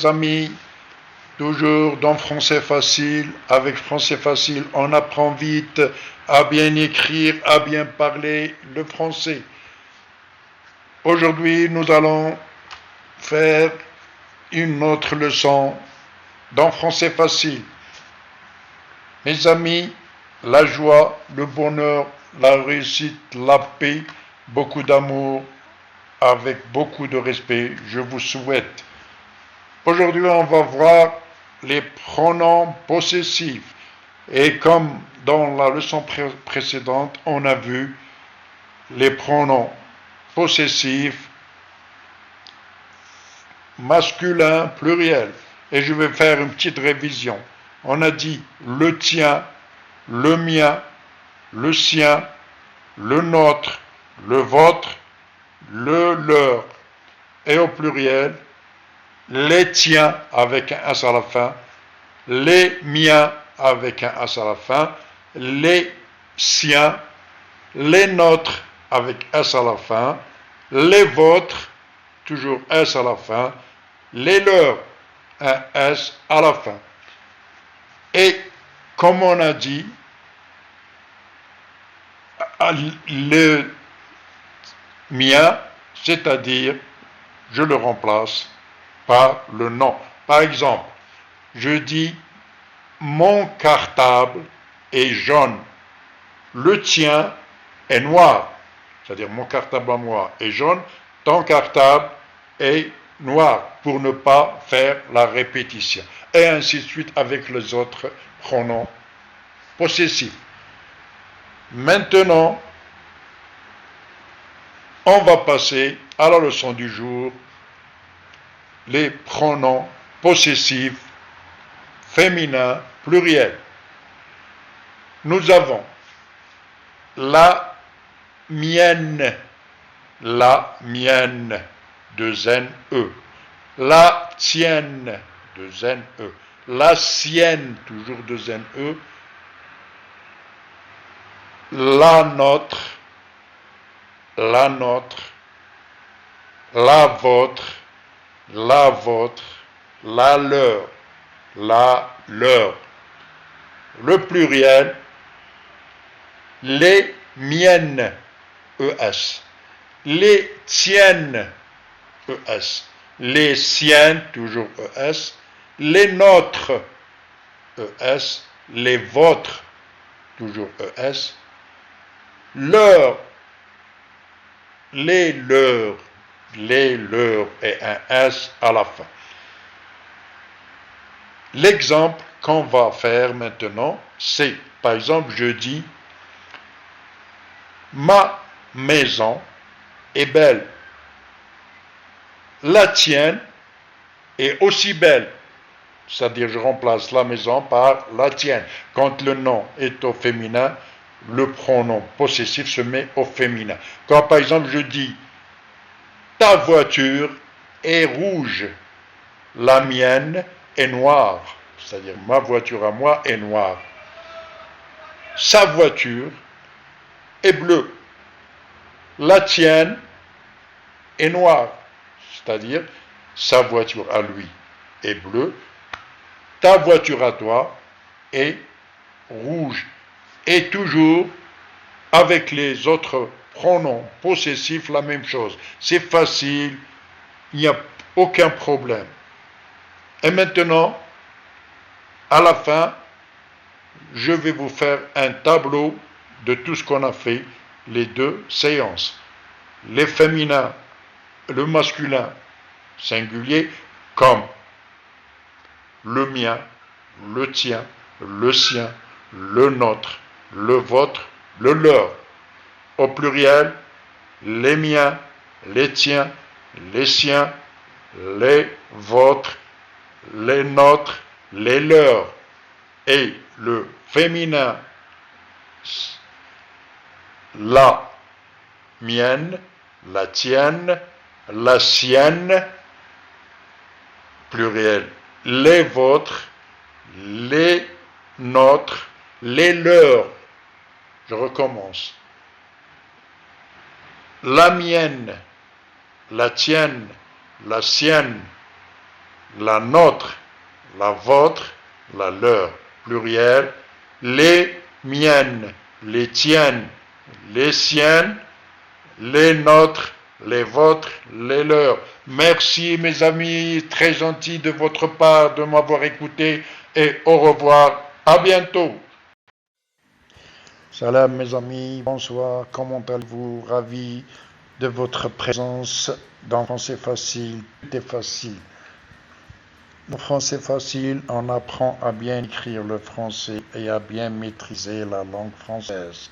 mes amis, toujours dans Français Facile. Avec Français Facile, on apprend vite à bien écrire, à bien parler le français. Aujourd'hui, nous allons faire une autre leçon dans Français Facile. Mes amis, la joie, le bonheur, la réussite, la paix, beaucoup d'amour, avec beaucoup de respect, je vous souhaite. Aujourd'hui, on va voir les pronoms possessifs. Et comme dans la leçon précédente, on a vu les pronoms possessifs masculins pluriels. Et je vais faire une petite révision. On a dit le tien, le mien, le sien, le nôtre, le vôtre, le leur. Et au pluriel, les tiens avec un S à la fin, les miens avec un S à la fin, les siens, les nôtres avec S à la fin, les vôtres, toujours S à la fin, les leurs, un S à la fin. Et comme on a dit, le mien, c'est-à-dire, je le remplace par le nom. Par exemple, je dis mon cartable est jaune, le tien est noir, c'est-à-dire mon cartable à moi est jaune, ton cartable est noir, pour ne pas faire la répétition. Et ainsi de suite avec les autres pronoms possessifs. Maintenant, on va passer à la leçon du jour, les pronoms possessifs féminins pluriels. Nous avons la mienne, deux N-E, la tienne, deux N-E, la sienne, toujours deux N-E, la nôtre, la vôtre, la leur, le pluriel, les miennes, ES, les tiennes, ES, les siennes, toujours ES, les nôtres, ES, les vôtres, toujours ES, leurs, les leurs et un S à la fin. L'exemple qu'on va faire maintenant, c'est, par exemple, je dis, ma maison est belle. La tienne est aussi belle. C'est-à-dire, je remplace la maison par la tienne. Quand le nom est au féminin, le pronom possessif se met au féminin. Quand, par exemple, je dis, ta voiture est rouge, la mienne est noire. C'est-à-dire, ma voiture à moi est noire. Sa voiture est bleue. La tienne est noire. C'est-à-dire, sa voiture à lui est bleue. Ta voiture à toi est rouge. Et toujours, avec les autres pronoms possessifs, la même chose. C'est facile, il n'y a aucun problème. Et maintenant, à la fin, je vais vous faire un tableau de tout ce qu'on a fait, les deux séances. Les féminins, le masculin singulier, comme le mien, le tien, le sien, le nôtre, le vôtre, le leur. Au pluriel, les miens, les tiens, les siens, les vôtres, les nôtres, les leurs. Et le féminin, la mienne, la tienne, la sienne, pluriel, les vôtres, les nôtres, les leurs. Je recommence. La mienne, la tienne, la sienne, la nôtre, la vôtre, la leur. Pluriel, les miennes, les tiennes, les siennes, les nôtres, les vôtres, les leurs. Merci mes amis, très gentil de votre part de m'avoir écouté et au revoir, à bientôt. Salam mes amis, bonsoir, comment allez-vous? Ravi de votre présence dans Français Facile, tout est facile. Dans Français Facile, on apprend à bien écrire le français et à bien maîtriser la langue française.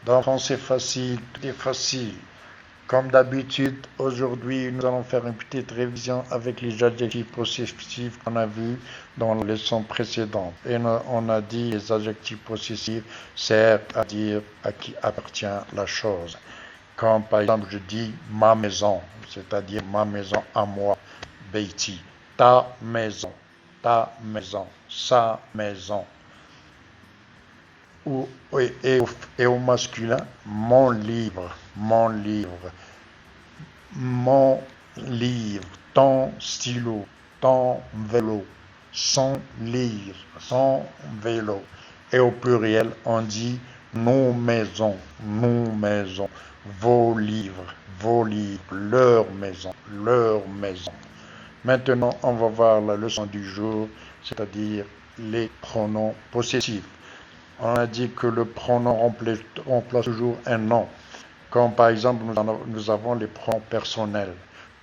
Dans Français Facile, tout est facile. Comme d'habitude, aujourd'hui, nous allons faire une petite révision avec les adjectifs possessifs qu'on a vus dans la leçon précédente. Et on a dit les adjectifs possessifs servent à dire à qui appartient la chose. Comme par exemple, je dis ma maison, c'est-à-dire ma maison à moi, Beiti. Ta maison, sa maison. Et au masculin, mon livre, mon livre, ton stylo, ton vélo, son livre, son vélo. Et au pluriel, on dit nos maisons, vos livres, leur maison. Maintenant, on va voir la leçon du jour, c'est-à-dire les pronoms possessifs. On a dit que le pronom remplace toujours un nom. Comme par exemple, nous avons les pronoms personnels,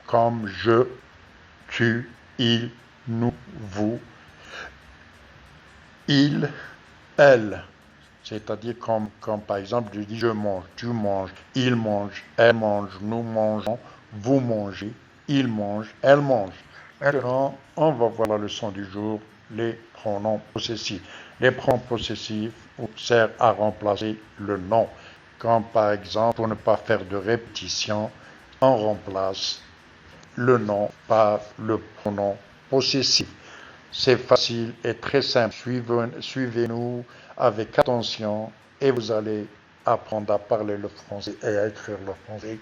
comme je, tu, il, nous, vous, il, elle. C'est-à-dire comme par exemple, je dis je mange, tu manges, il mange, elle mange, nous mangeons, vous mangez, il mange, elle mange. Maintenant, on va voir la leçon du jour, les pronoms possessifs. Les pronoms possessifs servent à remplacer le nom. Comme par exemple, pour ne pas faire de répétition, on remplace le nom par le pronom possessif. C'est facile et très simple. Suivez-nous avec attention et vous allez apprendre à parler le français et à écrire le français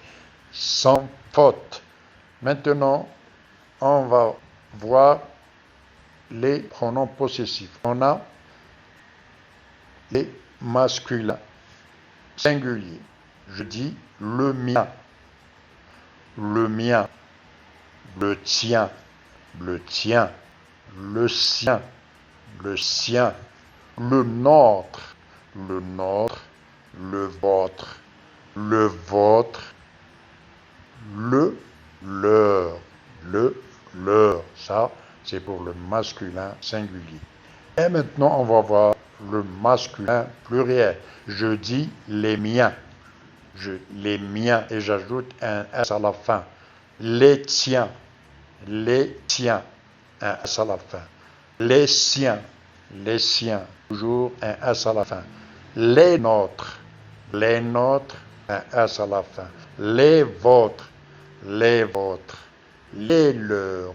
sans faute. Maintenant, on va voir les pronoms possessifs. On a les masculins singuliers. Je dis le mien, le tien, le sien, le nôtre, le vôtre, le leur. Ça, c'est pour le masculin singulier. Et maintenant, on va voir le masculin pluriel. Je dis les miens. Les miens et j'ajoute un S à la fin. Les tiens, un S à la fin. Les siens, toujours un S à la fin. Les nôtres, un S à la fin. Les vôtres, les leurs.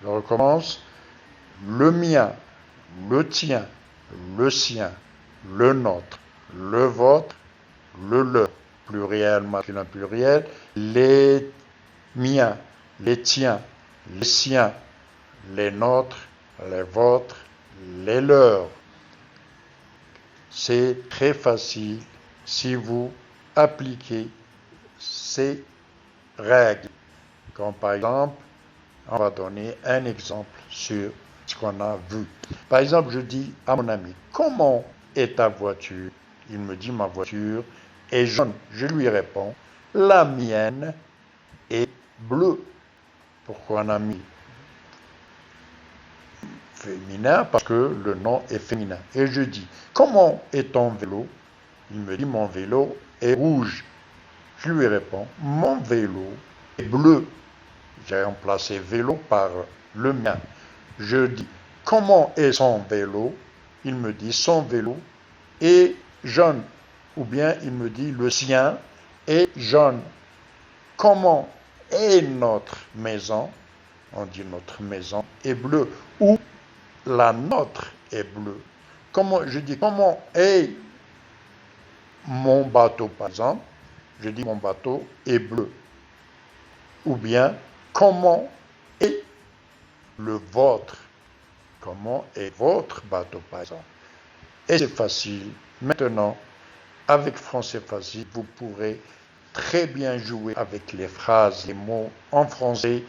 Je recommence. Le mien, le tien, le sien, le nôtre, le vôtre, le leur. Pluriel, masculin, pluriel. Les miens, les tiens, les siens, les nôtres, les vôtres, les leurs. C'est très facile si vous appliquez ces règles. Comme par exemple, on va donner un exemple sur ce qu'on a vu. Par exemple, je dis à mon ami, comment est ta voiture? Il me dit, ma voiture est jaune. Je lui réponds, la mienne est bleue. Pourquoi un ami féminin? Parce que le nom est féminin. Et je dis, comment est ton vélo? Il me dit, mon vélo est rouge. Je lui réponds, mon vélo est bleu. J'ai remplacé vélo par le mien. Je dis, comment est son vélo? Il me dit, son vélo est jaune. Ou bien il me dit, le sien est jaune. Comment est notre maison? On dit, notre maison est bleue. Ou la nôtre est bleue. Je dis, comment est mon bateau, par exemple? Je dis, mon bateau est bleu. Ou bien, comment est le vôtre. Comment est votre bateau, par exemple? Et c'est facile. Maintenant, avec Français Facile, vous pourrez très bien jouer avec les phrases, les mots en français.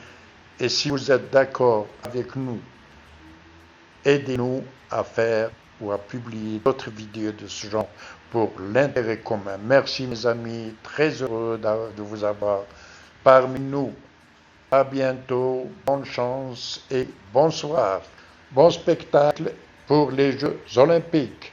Et si vous êtes d'accord avec nous, aidez-nous à faire ou à publier d'autres vidéos de ce genre pour l'intérêt commun. Merci mes amis, très heureux de vous avoir parmi nous. À bientôt, bonne chance et bonsoir. Bon spectacle pour les Jeux Olympiques.